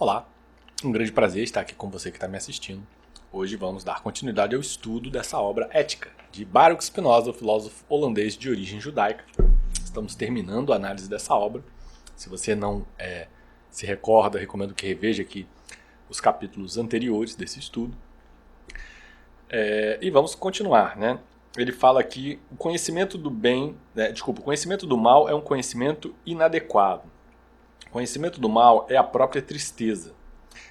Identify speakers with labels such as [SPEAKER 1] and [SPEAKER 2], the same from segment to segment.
[SPEAKER 1] Olá, um grande prazer estar aqui com você que está me assistindo. Hoje vamos dar continuidade ao estudo dessa obra ética de Baruch Spinoza, o filósofo holandês de origem judaica. Estamos terminando a análise dessa obra. Se você não se recorda, recomendo que reveja aqui os capítulos anteriores desse estudo. E vamos continuar, né? Ele fala que o conhecimento do bem, o conhecimento do mal é um conhecimento inadequado. O conhecimento do mal é a própria tristeza.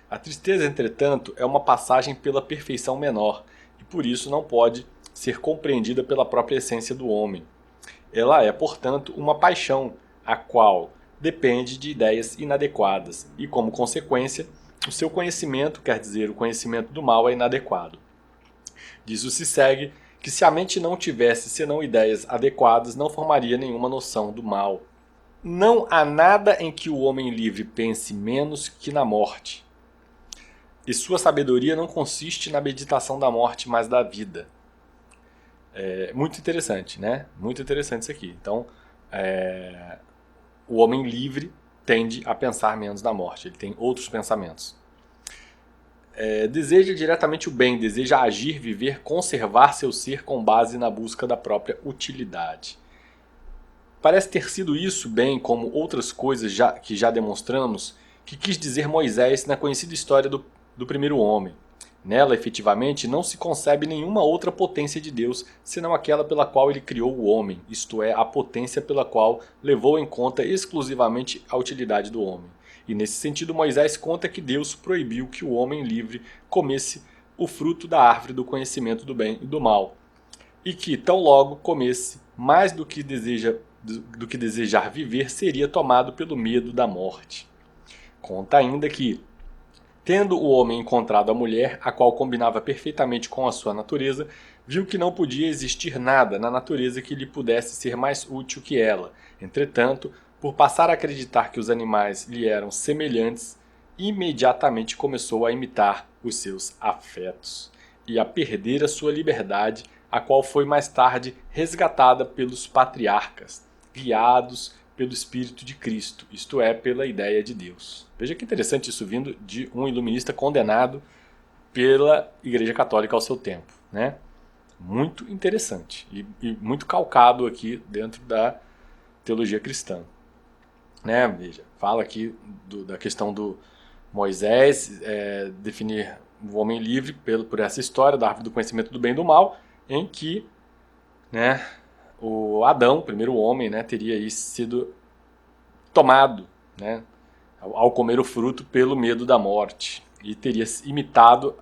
[SPEAKER 1] A tristeza, entretanto, é uma passagem pela perfeição menor e por isso não pode ser compreendida pela própria essência do homem. Ela é, portanto, uma paixão, a qual depende de ideias inadequadas e, como consequência, o seu conhecimento, quer dizer, o conhecimento do mal, é inadequado. Disso se segue que se a mente não tivesse senão ideias adequadas, não formaria nenhuma noção do mal. Não há nada em que o homem livre pense menos que na morte. E sua sabedoria não consiste na meditação da morte, mas da vida. É muito interessante, né? Muito interessante isso aqui. Então, o homem livre tende a pensar menos na morte. Ele tem outros pensamentos. Deseja diretamente o bem, deseja agir, viver, conservar seu ser com base na busca da própria utilidade. Parece ter sido isso, bem como outras coisas que já demonstramos, que quis dizer Moisés na conhecida história do primeiro homem. Nela, efetivamente, não se concebe nenhuma outra potência de Deus, senão aquela pela qual ele criou o homem, isto é, a potência pela qual levou em conta exclusivamente a utilidade do homem. E nesse sentido, Moisés conta que Deus proibiu que o homem livre comesse o fruto da árvore do conhecimento do bem e do mal. E que, tão logo comesse, mais do que desejar viver, seria tomado pelo medo da morte. Conta ainda que, tendo o homem encontrado a mulher, a qual combinava perfeitamente com a sua natureza, viu que não podia existir nada na natureza que lhe pudesse ser mais útil que ela. Entretanto, por passar a acreditar que os animais lhe eram semelhantes, imediatamente começou a imitar os seus afetos e a perder a sua liberdade, a qual foi mais tarde resgatada pelos patriarcas, guiados pelo Espírito de Cristo, isto é, pela ideia de Deus. Veja que interessante isso vindo de um iluminista condenado pela Igreja Católica ao seu tempo, né? Muito interessante e muito calcado aqui dentro da teologia cristã. Né? Veja, fala aqui da questão do Moisés definir o homem livre por essa história da árvore do conhecimento do bem e do mal, em que, né, o Adão, o primeiro homem, né, teria aí sido tomado, né, ao comer o fruto pelo medo da morte e teria imitado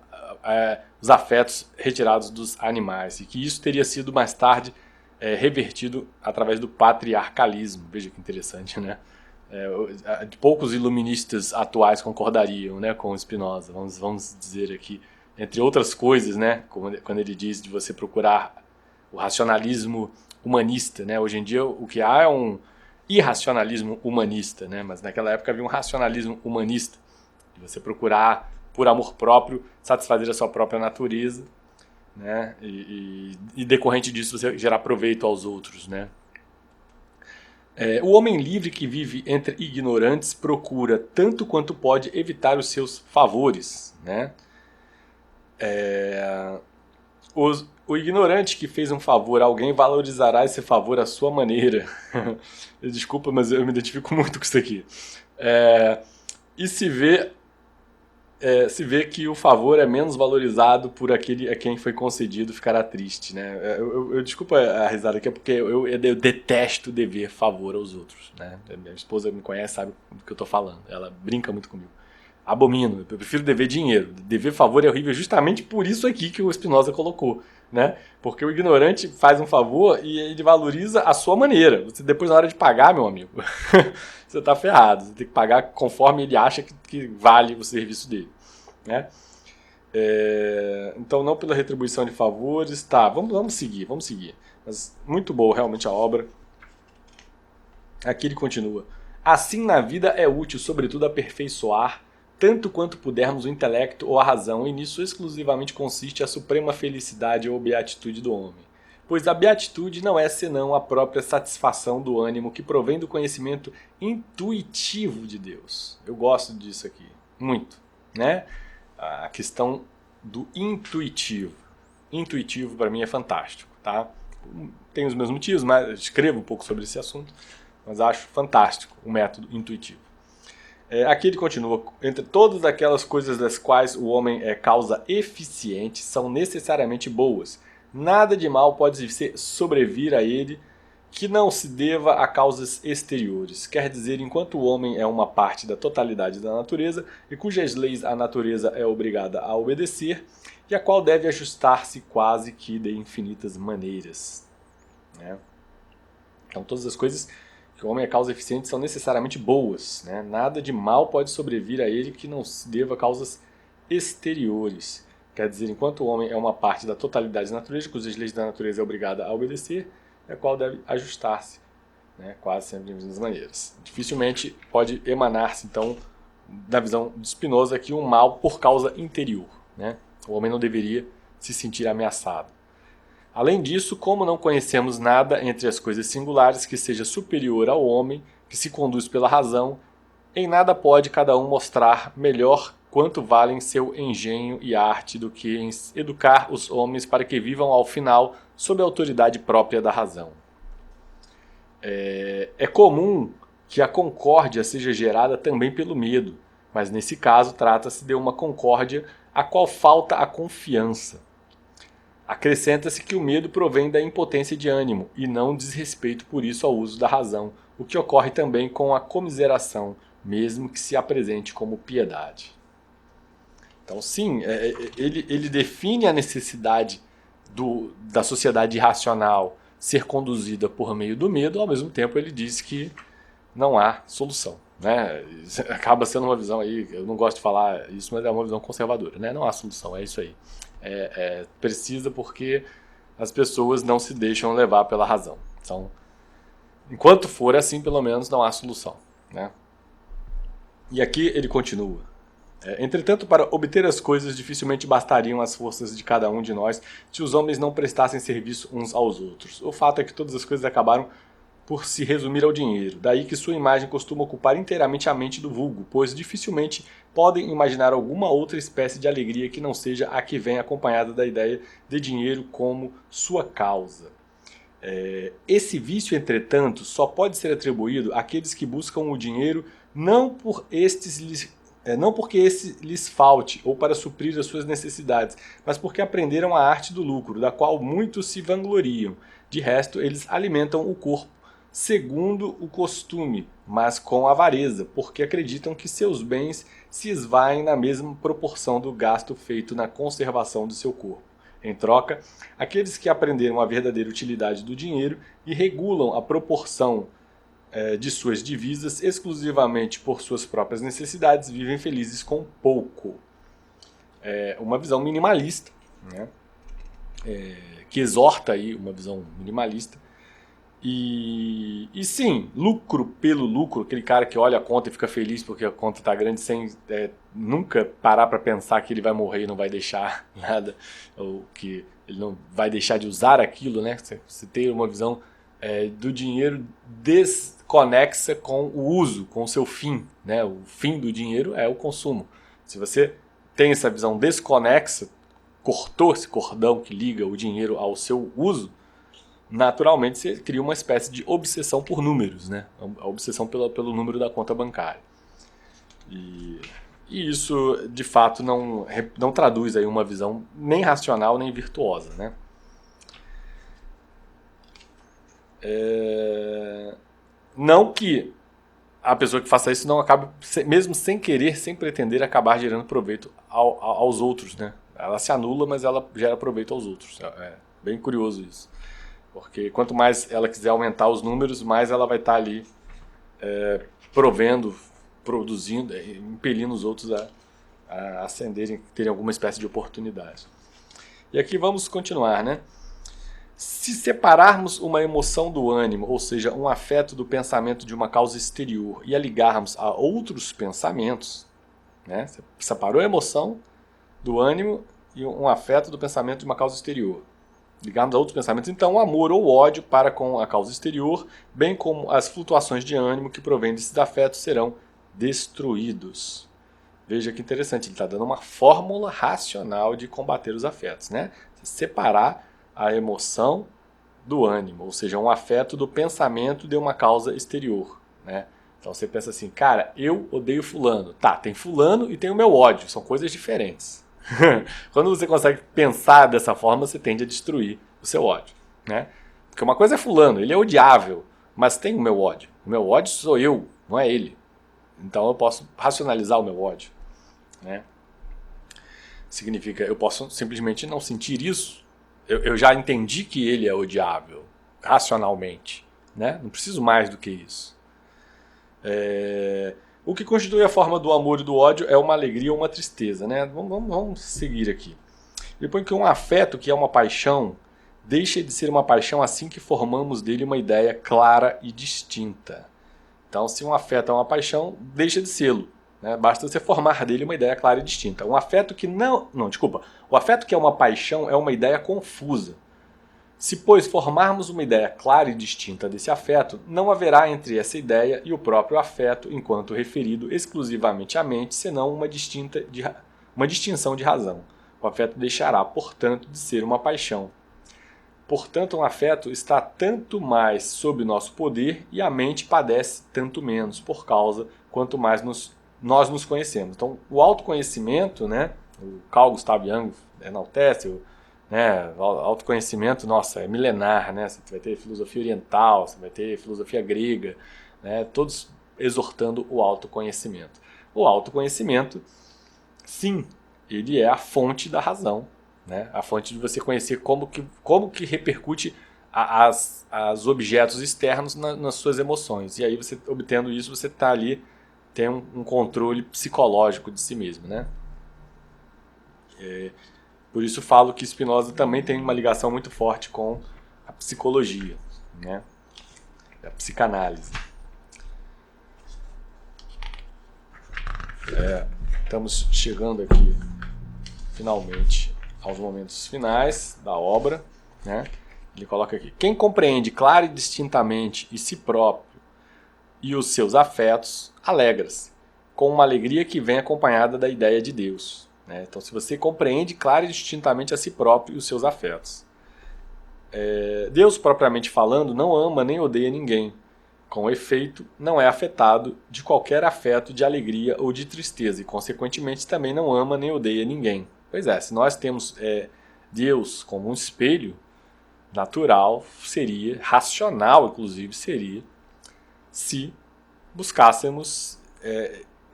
[SPEAKER 1] os afetos retirados dos animais e que isso teria sido mais tarde revertido através do patriarcalismo. Veja que interessante, né? Poucos iluministas atuais concordariam, né, com Spinoza, vamos dizer aqui, entre outras coisas, né, quando ele diz de você procurar o racionalismo humanista, né? Hoje em dia o que há é um irracionalismo humanista, né? Mas naquela época havia um racionalismo humanista, de você procurar, por amor próprio, satisfazer a sua própria natureza, né? E decorrente disso você gerar proveito aos outros, né? O homem livre que vive entre ignorantes procura, tanto quanto pode, evitar os seus favores, né? O ignorante que fez um favor a alguém valorizará esse favor à sua maneira. Desculpa, mas eu me identifico muito com isso aqui. E se vê que o favor é menos valorizado por aquele a quem foi concedido, ficará triste, né? Desculpa a risada aqui, é porque eu detesto dever favor aos outros, né? Minha esposa me conhece, sabe do que eu tô falando. Ela brinca muito comigo. Abomino, eu prefiro dever dinheiro. Dever favor é horrível justamente por isso aqui que o Spinoza colocou, né? Porque o ignorante faz um favor e ele valoriza a sua maneira. Você depois, na hora de pagar, meu amigo, você tá ferrado. Você tem que pagar conforme ele acha que vale o serviço dele, né? Então, não pela retribuição de favores. Tá, vamos seguir. Mas muito boa realmente a obra. Aqui ele continua. Assim na vida é útil, sobretudo, aperfeiçoar tanto quanto pudermos o intelecto ou a razão, e nisso exclusivamente consiste a suprema felicidade ou beatitude do homem. Pois a beatitude não é senão a própria satisfação do ânimo que provém do conhecimento intuitivo de Deus. Eu gosto disso aqui. muito, né? A questão do intuitivo. Intuitivo para mim é fantástico, tá? Tem os meus motivos, mas escrevo um pouco sobre esse assunto, mas acho fantástico o método intuitivo. Aqui ele continua: entre todas aquelas coisas das quais o homem é causa eficiente, são necessariamente boas. Nada de mal pode sobrevir a ele que não se deva a causas exteriores. Quer dizer, enquanto o homem é uma parte da totalidade da natureza e cujas leis a natureza é obrigada a obedecer, e a qual deve ajustar-se quase que de infinitas maneiras. Né? Então todas as coisas que o homem é causa eficiente são necessariamente boas. Né? Nada de mal pode sobrevir a ele que não se deva a causas exteriores. Quer dizer, enquanto o homem é uma parte da totalidade da natureza, cujas leis da natureza é obrigada a obedecer, a qual deve ajustar-se, né? Quase sempre de mesmas maneiras. Dificilmente pode emanar-se, então, da visão de Spinoza, que um mal por causa interior. Né? O homem não deveria se sentir ameaçado. Além disso, como não conhecemos nada entre as coisas singulares que seja superior ao homem, que se conduz pela razão, em nada pode cada um mostrar melhor quanto valem seu engenho e arte do que em educar os homens para que vivam ao final sob a autoridade própria da razão. É comum que a concórdia seja gerada também pelo medo, mas nesse caso trata-se de uma concórdia a qual falta a confiança. Acrescenta-se que o medo provém da impotência de ânimo e não desrespeito por isso ao uso da razão, o que ocorre também com a comiseração, mesmo que se apresente como piedade. Então, sim, ele define a necessidade da sociedade irracional ser conduzida por meio do medo, ao mesmo tempo ele diz que não há solução. Né? Acaba sendo uma visão aí, eu não gosto de falar isso, mas é uma visão conservadora. Né? Não há solução, é isso aí. Precisa porque as pessoas não se deixam levar pela razão. Então, enquanto for assim, pelo menos não há solução. Né? E aqui ele continua. Entretanto, para obter as coisas, dificilmente bastariam as forças de cada um de nós se os homens não prestassem serviço uns aos outros. O fato é que todas as coisas acabaram por se resumir ao dinheiro. Daí que sua imagem costuma ocupar inteiramente a mente do vulgo, pois dificilmente podem imaginar alguma outra espécie de alegria que não seja a que vem acompanhada da ideia de dinheiro como sua causa. Esse vício, entretanto, só pode ser atribuído àqueles que buscam o dinheiro não porque esse lhes falte ou para suprir as suas necessidades, mas porque aprenderam a arte do lucro, da qual muitos se vangloriam. De resto, eles alimentam o corpo segundo o costume, mas com avareza, porque acreditam que seus bens se esvaem na mesma proporção do gasto feito na conservação do seu corpo. Em troca, aqueles que aprenderam a verdadeira utilidade do dinheiro e regulam a proporção de suas divisas exclusivamente por suas próprias necessidades vivem felizes com pouco. Uma visão minimalista, né? Que exorta aí uma visão minimalista. E sim, lucro pelo lucro, aquele cara que olha a conta e fica feliz porque a conta está grande sem nunca parar para pensar que ele vai morrer e não vai deixar nada, ou que ele não vai deixar de usar aquilo, né? Você tem uma visão do dinheiro desconexa com o uso, com o seu fim, né? O fim do dinheiro é o consumo. Se você tem essa visão desconexa, cortou esse cordão que liga o dinheiro ao seu uso, naturalmente você cria uma espécie de obsessão por números, né? A obsessão pelo número da conta bancária. E isso, de fato, não traduz aí uma visão nem racional nem virtuosa, né? Não que a pessoa que faça isso não acabe, mesmo sem querer, sem pretender, acabar gerando proveito aos outros, né? Ela se anula, mas ela gera proveito aos outros. É bem curioso isso. Porque quanto mais ela quiser aumentar os números, mais ela vai estar ali produzindo, impelindo os outros a ascenderem, terem alguma espécie de oportunidade. E aqui vamos continuar, né? Se separarmos uma emoção do ânimo, ou seja, um afeto do pensamento de uma causa exterior, e a ligarmos a outros pensamentos, né? Você separou a emoção do ânimo e um afeto do pensamento de uma causa exterior. Ligarmos a outros pensamentos, então o amor ou o ódio para com a causa exterior, bem como as flutuações de ânimo que provêm desses afetos serão destruídos. Veja que interessante, ele está dando uma fórmula racional de combater os afetos, né? Separar a emoção do ânimo, ou seja, um afeto do pensamento de uma causa exterior, né? Então você pensa assim, cara, eu odeio fulano. Tá, tem fulano e tem o meu ódio, são coisas diferentes. Quando você consegue pensar dessa forma, você tende a destruir o seu ódio, né? Porque uma coisa é fulano, ele é odiável, mas tem o meu ódio. O meu ódio sou eu, não é ele. Então eu posso racionalizar o meu ódio, né? Significa, eu posso simplesmente não sentir isso. Eu já entendi que ele é odiável, racionalmente, né? Não preciso mais do que isso. O que constitui a forma do amor e do ódio é uma alegria ou uma tristeza, né? Vamos seguir aqui. Ele põe que um afeto, que é uma paixão, deixa de ser uma paixão assim que formamos dele uma ideia clara e distinta. Então, se um afeto é uma paixão, deixa de sê-lo, né? Basta você formar dele uma ideia clara e distinta. Um afeto que desculpa. O afeto que é uma paixão é uma ideia confusa. Se, pois, formarmos uma ideia clara e distinta desse afeto, não haverá entre essa ideia e o próprio afeto, enquanto referido exclusivamente à mente, senão uma distinção de razão. O afeto deixará, portanto, de ser uma paixão. Portanto, um afeto está tanto mais sob nosso poder e a mente padece tanto menos, por causa quanto mais nós nos conhecemos. Então, o autoconhecimento, né, o Carl Gustav Jung enaltece, né, o autoconhecimento, nossa, é milenar, né, você vai ter filosofia oriental, você vai ter filosofia grega, né, todos exortando o autoconhecimento. O autoconhecimento, sim, ele é a fonte da razão, né? A fonte de você conhecer como que repercute as objetos externos nas suas emoções. E aí, você obtendo isso, você está ali, tem um controle psicológico de si mesmo, né? Por isso falo que Spinoza também tem uma ligação muito forte com a psicologia, né? A psicanálise. Estamos chegando aqui, finalmente, aos momentos finais da obra, né? Ele coloca aqui: quem compreende claro e distintamente e si próprio e os seus afetos, alegra-se, com uma alegria que vem acompanhada da ideia de Deus, né? Então, se você compreende claro e distintamente a si próprio e os seus afetos, Deus, propriamente falando, não ama nem odeia ninguém. Com efeito, não é afetado de qualquer afeto de alegria ou de tristeza e, consequentemente, também não ama nem odeia ninguém. Pois é, se nós temos Deus como um espelho, natural seria, racional inclusive seria, se buscássemos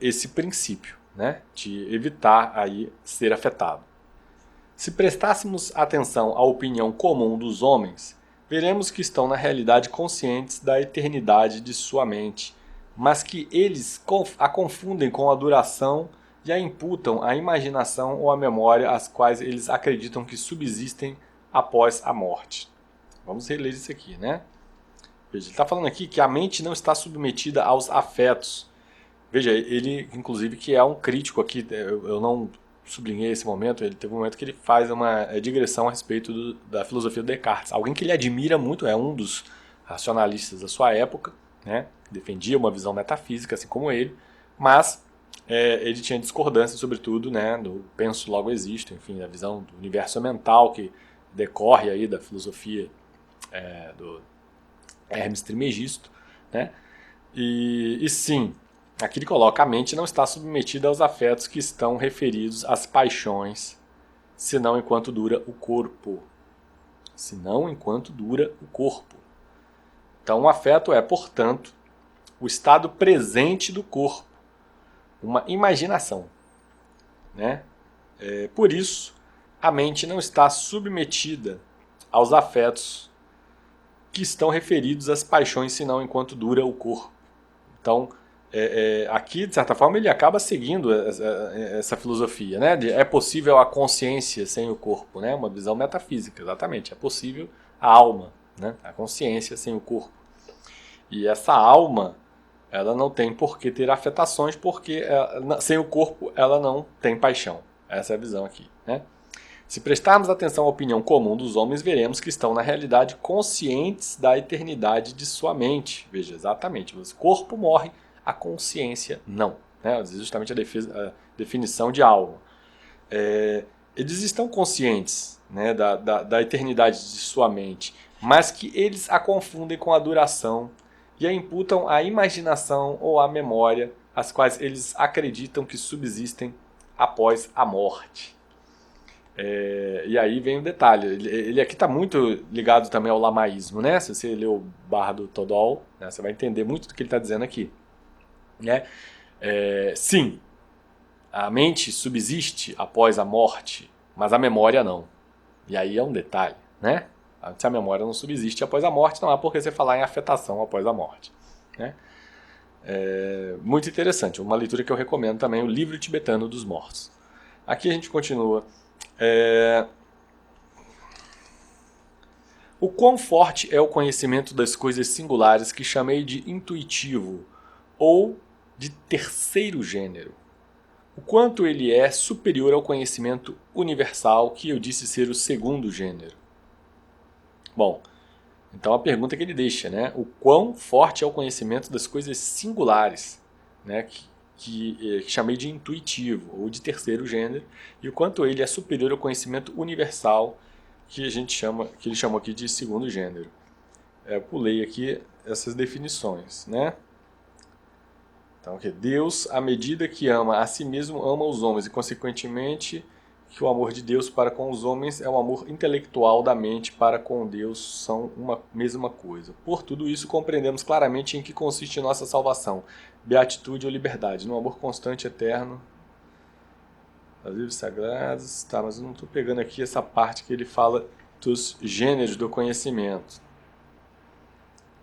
[SPEAKER 1] esse princípio, né, de evitar aí ser afetado. Se prestássemos atenção à opinião comum dos homens, veremos que estão na realidade conscientes da eternidade de sua mente, mas que eles a confundem com a duração e a imputam à imaginação ou à memória, as quais eles acreditam que subsistem após a morte. Vamos reler isso aqui, né? Veja, ele está falando aqui que a mente não está submetida aos afetos. Veja, ele, inclusive, que é um crítico aqui, eu não sublinhei esse momento, ele teve um momento que ele faz uma digressão a respeito da filosofia do Descartes. Alguém que ele admira muito, é um dos racionalistas da sua época, né? Defendia uma visão metafísica, assim como ele, mas ele tinha discordância, sobretudo, né, do penso logo existo, enfim, a visão do universo mental que decorre aí da filosofia do Hermes Trismegisto, né? E sim, aqui ele coloca: a mente não está submetida aos afetos que estão referidos às paixões, senão enquanto dura o corpo. Senão enquanto dura o corpo. Então, o afeto é, portanto, o estado presente do corpo, uma imaginação, né? Por isso, a mente não está submetida aos afetos que estão referidos às paixões, senão enquanto dura o corpo. Então, aqui, de certa forma, ele acaba seguindo essa filosofia, né? É possível a consciência sem o corpo, né? Uma visão metafísica, exatamente. É possível a alma, né? A consciência sem o corpo. E essa alma, ela não tem por que ter afetações, porque sem o corpo ela não tem paixão. Essa é a visão aqui, né? Se prestarmos atenção à opinião comum dos homens, veremos que estão, na realidade, conscientes da eternidade de sua mente. Veja, exatamente. O corpo morre, a consciência não. né? Justamente a definição de algo. Eles estão conscientes, né, da eternidade de sua mente, mas que eles a confundem com a duração e a imputam à imaginação ou à memória, as quais eles acreditam que subsistem após a morte. E aí vem o detalhe, ele aqui está muito ligado também ao lamaísmo, né? Se você ler o Bardo Todol, né, você vai entender muito do que ele está dizendo aqui. Né? Sim, a mente subsiste após a morte, mas a memória não. E aí é um detalhe, né? Se a memória não subsiste após a morte, não há por que você falar em afetação após a morte. Né? Muito interessante, uma leitura que eu recomendo também, o Livro Tibetano dos Mortos. Aqui a gente continua. O quão forte é o conhecimento das coisas singulares que chamei de intuitivo ou de terceiro gênero? O quanto ele é superior ao conhecimento universal que eu disse ser o segundo gênero? Bom, então a pergunta que ele deixa, né? O quão forte é o conhecimento das coisas singulares, né? Que chamei de intuitivo ou de terceiro gênero, e o quanto ele é superior ao conhecimento universal que ele chamou aqui de segundo gênero. Eu pulei aqui essas definições, né? Então, Deus, à medida que ama a si mesmo, ama os homens, e consequentemente que o amor de Deus para com os homens é o amor intelectual da mente para com Deus, são uma mesma coisa. Por tudo isso, compreendemos claramente em que consiste nossa salvação, beatitude ou liberdade, no amor constante e eterno, as livros sagrados. Tá, mas eu não estou pegando aqui essa parte que ele fala dos gêneros do conhecimento.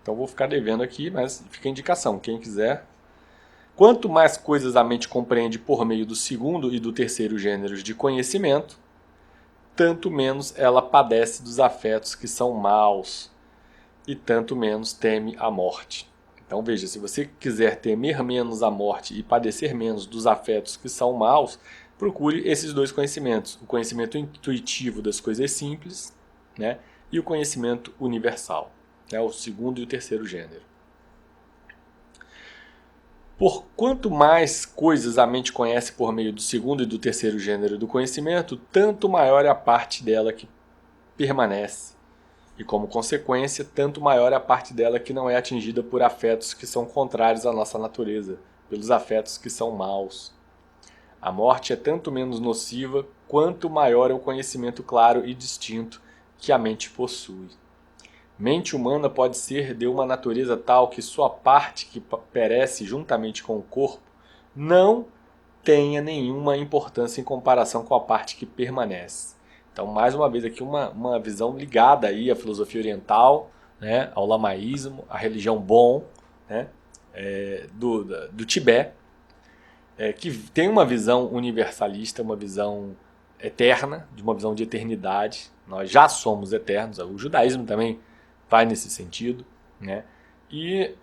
[SPEAKER 1] Então vou ficar devendo aqui, mas fica a indicação, quem quiser. Quanto mais coisas a mente compreende por meio do segundo e do terceiro gêneros de conhecimento, tanto menos ela padece dos afetos que são maus e tanto menos teme a morte. Então veja, se você quiser temer menos a morte e padecer menos dos afetos que são maus, procure esses dois conhecimentos, o conhecimento intuitivo das coisas simples, né, e o conhecimento universal, né, o segundo e o terceiro gênero. Por quanto mais coisas a mente conhece por meio do segundo e do terceiro gênero do conhecimento, tanto maior é a parte dela que permanece. E como consequência, tanto maior é a parte dela que não é atingida por afetos que são contrários à nossa natureza, pelos afetos que são maus. A morte é tanto menos nociva, quanto maior é o conhecimento claro e distinto que a mente possui. Mente humana pode ser de uma natureza tal que sua parte que perece juntamente com o corpo não tenha nenhuma importância em comparação com a parte que permanece. Então, mais uma vez aqui uma visão ligada aí à filosofia oriental, né, ao lamaísmo, à religião Bon, né, do Tibete, que tem uma visão universalista, uma visão eterna, de uma visão de eternidade. Nós já somos eternos, o judaísmo também vai nesse sentido, né? E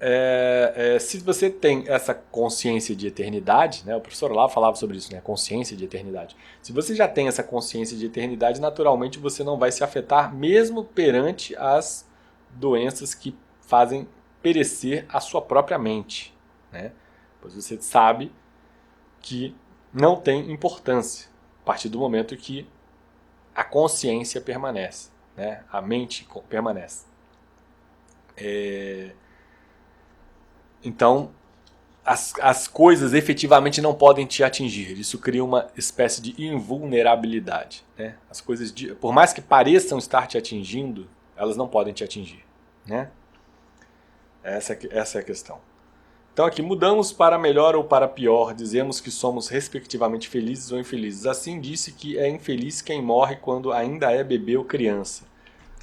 [SPEAKER 1] se você tem essa consciência de eternidade, né, o professor lá falava sobre isso, né, consciência de eternidade. Se você já tem essa consciência de eternidade, naturalmente você não vai se afetar mesmo perante as doenças que fazem perecer a sua própria mente, né? Pois você sabe que não tem importância a partir do momento que a consciência permanece, né? A mente permanece. Então, as coisas efetivamente não podem te atingir. Isso cria uma espécie de invulnerabilidade, né? As coisas, por mais que pareçam estar te atingindo, elas não podem te atingir, né? Essa é a questão. Então aqui, mudamos para melhor ou para pior, dizemos que somos respectivamente felizes ou infelizes. Assim disse que é infeliz quem morre quando ainda é bebê ou criança.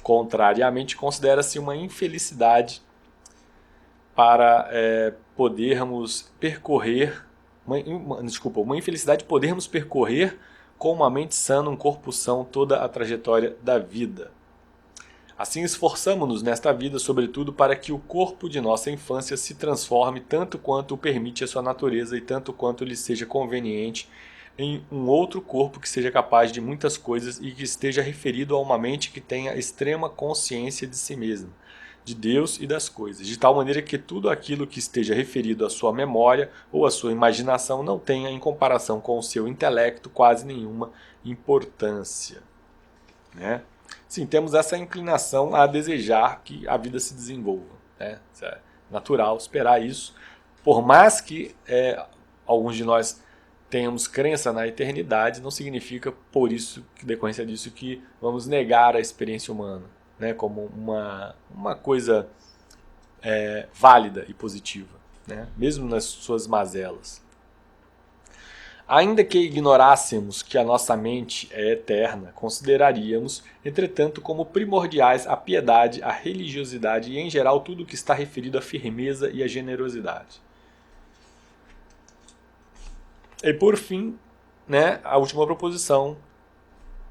[SPEAKER 1] Contrariamente, considera-se uma infelicidade para podermos percorrer, uma infelicidade podermos percorrer com uma mente sã, um corpo são, toda a trajetória da vida. Assim esforçamo-nos nesta vida, sobretudo, para que o corpo de nossa infância se transforme tanto quanto o permite a sua natureza e tanto quanto lhe seja conveniente em um outro corpo que seja capaz de muitas coisas e que esteja referido a uma mente que tenha extrema consciência de si mesma, de Deus e das coisas, de tal maneira que tudo aquilo que esteja referido à sua memória ou à sua imaginação não tenha, em comparação com o seu intelecto, quase nenhuma importância. Né? Sim, temos essa inclinação a desejar que a vida se desenvolva. Né? Isso é natural esperar isso, por mais que alguns de nós tenhamos crença na eternidade, não significa por isso, decorrência disso, que vamos negar a experiência humana, né, como uma coisa válida e positiva, né, mesmo nas suas mazelas. Ainda que ignorássemos que a nossa mente é eterna, consideraríamos, entretanto, como primordiais a piedade, a religiosidade e, em geral, tudo o que está referido à firmeza e à generosidade. E por fim, né, a última proposição,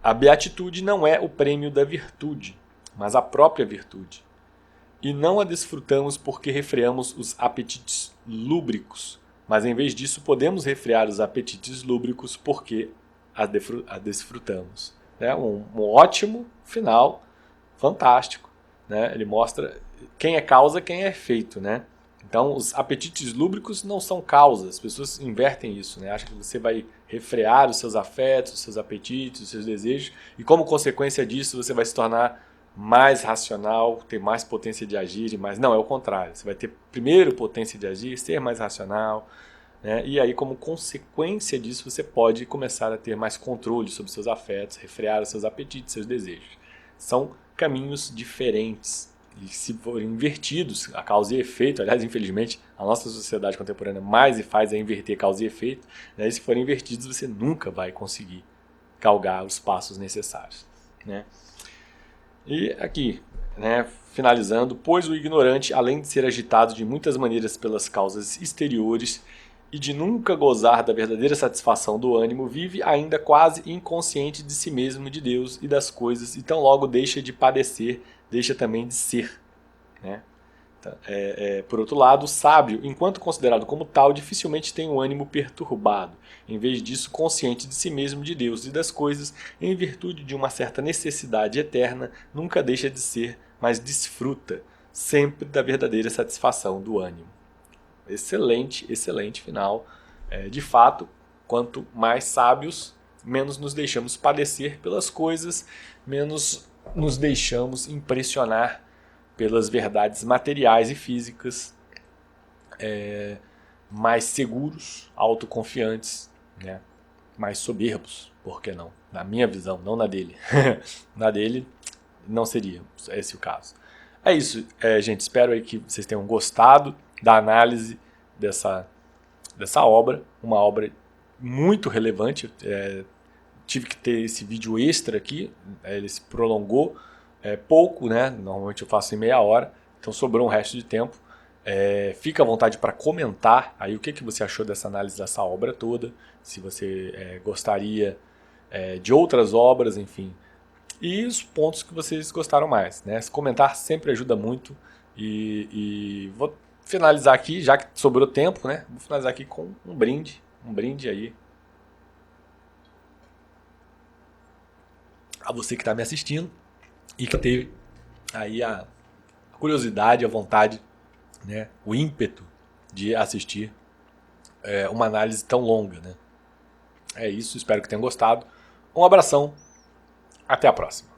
[SPEAKER 1] a beatitude não é o prêmio da virtude, mas a própria virtude. E não a desfrutamos porque refreamos os apetites lúbricos, mas em vez disso podemos refrear os apetites lúbricos porque a desfrutamos. É um ótimo final, fantástico. Né? Ele mostra quem é causa, quem é efeito. Né? Então, os apetites lúbricos não são causas. As pessoas invertem isso. Né? Acham que você vai refrear os seus afetos, os seus apetites, os seus desejos. E como consequência disso, você vai se tornar mais racional, ter mais potência de agir. Mas não, é o contrário. Você vai ter primeiro potência de agir, ser mais racional. Né? E aí, como consequência disso, você pode começar a ter mais controle sobre seus afetos, refrear os seus apetites, seus desejos. São caminhos diferentes. E se forem invertidos, a causa e efeito, aliás, infelizmente, a nossa sociedade contemporânea mais faz é inverter causa e efeito, né? E se forem invertidos, você nunca vai conseguir galgar os passos necessários. Né? E aqui, né, finalizando, pois o ignorante, além de ser agitado de muitas maneiras pelas causas exteriores e de nunca gozar da verdadeira satisfação do ânimo, vive ainda quase inconsciente de si mesmo, de Deus e das coisas, e tão logo deixa de padecer, deixa também de ser. Né? Por outro lado, o sábio, enquanto considerado como tal, dificilmente tem o ânimo perturbado. Em vez disso, consciente de si mesmo, de Deus e das coisas, em virtude de uma certa necessidade eterna, nunca deixa de ser, mas desfruta sempre da verdadeira satisfação do ânimo. Excelente, excelente final. De fato, quanto mais sábios, menos nos deixamos padecer pelas coisas, menos nos deixamos impressionar pelas verdades materiais e físicas, mais seguros, autoconfiantes, né? Mais soberbos, por que não? Na minha visão, não na dele. Na dele não seria esse o caso. É isso, gente. Espero aí que vocês tenham gostado da análise dessa obra. Uma obra muito relevante. Tive que ter esse vídeo extra aqui. Ele se prolongou pouco, né? Normalmente eu faço em meia hora. Então sobrou um resto de tempo. Fica à vontade para comentar aí o que você achou dessa análise dessa obra toda. Se você gostaria de outras obras, enfim. E os pontos que vocês gostaram mais. Né? Se comentar sempre ajuda muito. E vou finalizar aqui, já que sobrou tempo, né? Vou finalizar aqui com um brinde. Um brinde aí a você que está me assistindo e que teve aí a curiosidade, a vontade, né? O ímpeto de assistir uma análise tão longa. Né? É isso, espero que tenham gostado. Um abração, até a próxima.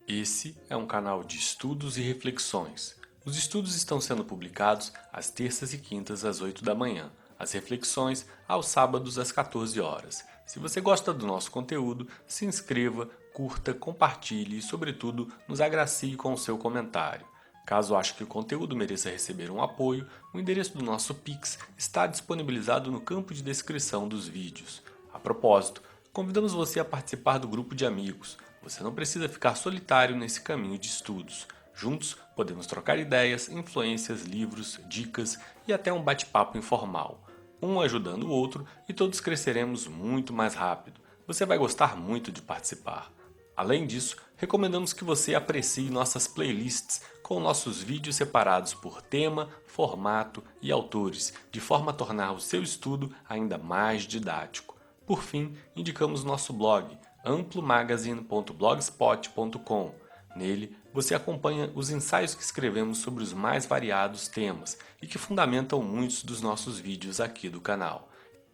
[SPEAKER 1] Esse é um canal de estudos e reflexões. Os estudos estão sendo publicados às terças e quintas às 8 da manhã, as reflexões aos sábados às 14 horas. Se você gosta do nosso conteúdo, se inscreva, curta, compartilhe e, sobretudo, nos agracie com o seu comentário. Caso ache que o conteúdo mereça receber um apoio, o endereço do nosso Pix está disponibilizado no campo de descrição dos vídeos. A propósito, convidamos você a participar do grupo de amigos. Você não precisa ficar solitário nesse caminho de estudos. Juntos, podemos trocar ideias, influências, livros, dicas e até um bate-papo informal. Um ajudando o outro e todos cresceremos muito mais rápido. Você vai gostar muito de participar. Além disso, recomendamos que você aprecie nossas playlists com nossos vídeos separados por tema, formato e autores, de forma a tornar o seu estudo ainda mais didático. Por fim, indicamos nosso blog, amplomagazine.blogspot.com. Nele, você acompanha os ensaios que escrevemos sobre os mais variados temas e que fundamentam muitos dos nossos vídeos aqui do canal.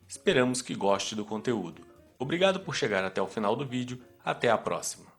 [SPEAKER 1] Esperamos que goste do conteúdo. Obrigado por chegar até o final do vídeo, até a próxima!